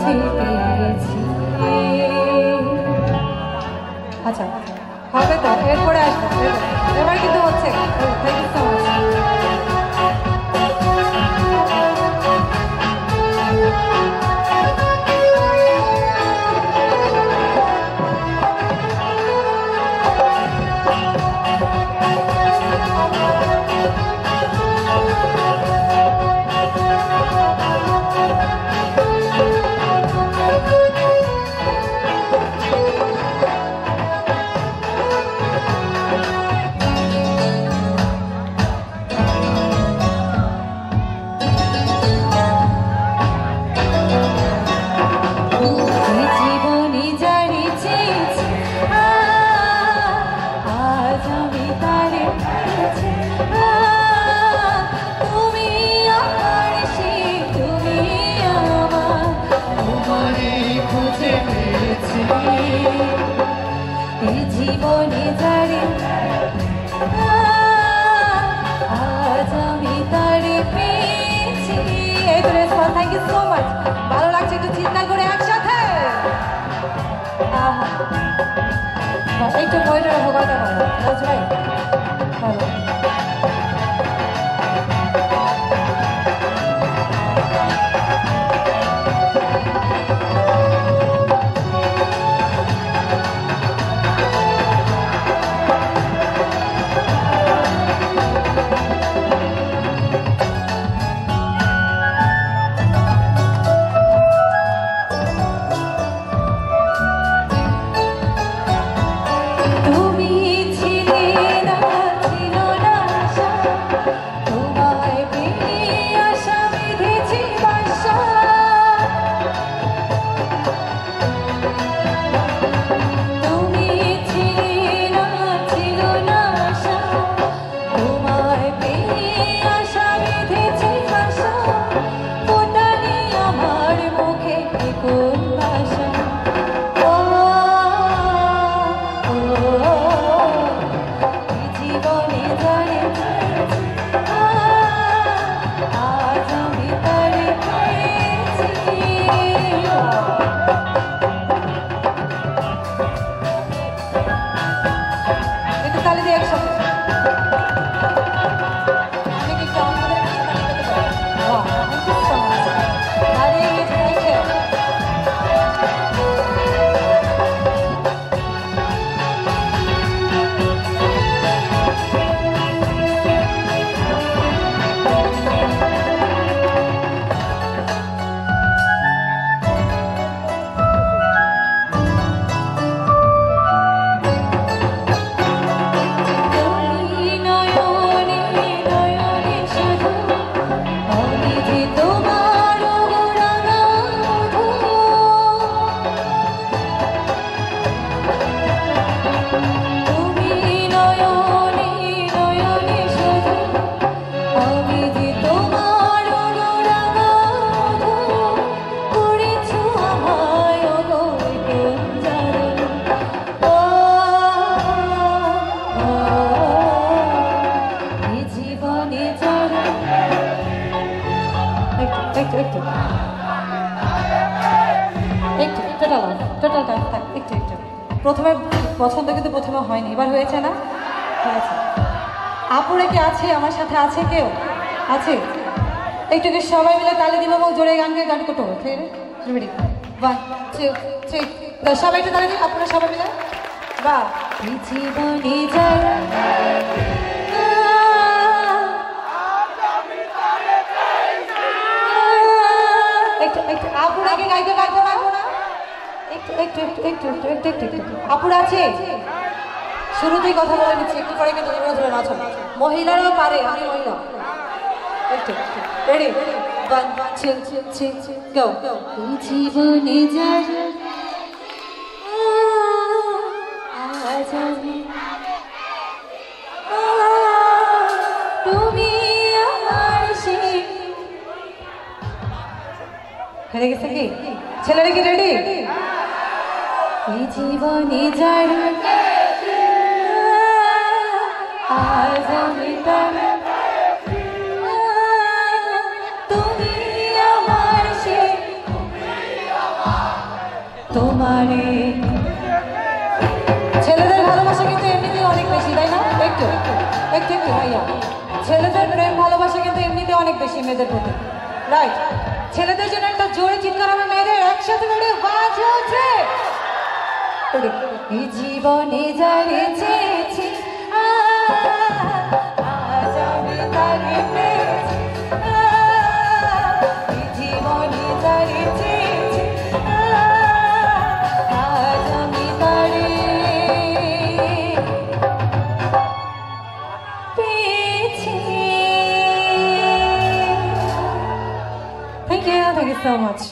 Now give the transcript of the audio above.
পেয়েছি। আচ্ছা হবে তো, এরপরে আসবো, এবার কিন্তু হচ্ছে। Thank you so much. জীবনে জারি আজ আমি তারে পেয়েছি। এই তো response, thank you so much. ভালো লাগছে, একটু চিন্তা করে একসাথে একটু বইটার ভোগালটা ভালো ভাই ভালো। প্রথমে পছন্দ কিন্তু প্রথমে হয়নি, এবার হয়েছে না? হয়েছে। আপুরে কি আছে আমার সাথে? আছে কেউ? আছে? একটু কি সবাই মিলে তালি দিব এবং জোরে গান করতে হবে, ঠিক আছে? রেডি, 1 2 3, সবাই একটু তালি দিন, আপনারা সবাই মিলে। বাহ, জীবনে যায় একটু একটু আপুরা কি গাইতে পারবো না? একটু আপুরা আছে? শুরুতেই কথা বলে নিচ্ছি, একটু পরে কিন্তু ধরে নাচ হবে। মহিলারাও পারে, আমি মহিলা। একটু রেডি, 1 2 3 গো। জীবনে যায় আজ আমি তুমি আমার সেই। হেরে গেছে কি ছেলেরা? কি রেডি? জীবনে যায় আজ আমি তুমি আমার সেই তোমারে। ছেলেদের ভালোবাসা কিন্তু এমনিতেই অনেক বেশি, তাই না? একটু একটু একটু ভাইয়া, ছেলেদের প্রেম ভালোবাসা কিন্তু এমনিতে অনেক বেশি মেয়েদের প্রতি, রাইট? ছেলেদের জন্য একটা জোরে চিৎকার হবে মেয়েদের, একসাথে করে বাজছে। এই জীবনে যারে চেয়েছি আজ আমি তারে পেয়েছি, এই জীবনে যারে চেয়েছি আজ আমি তারে পেয়েছি। Thank you so much.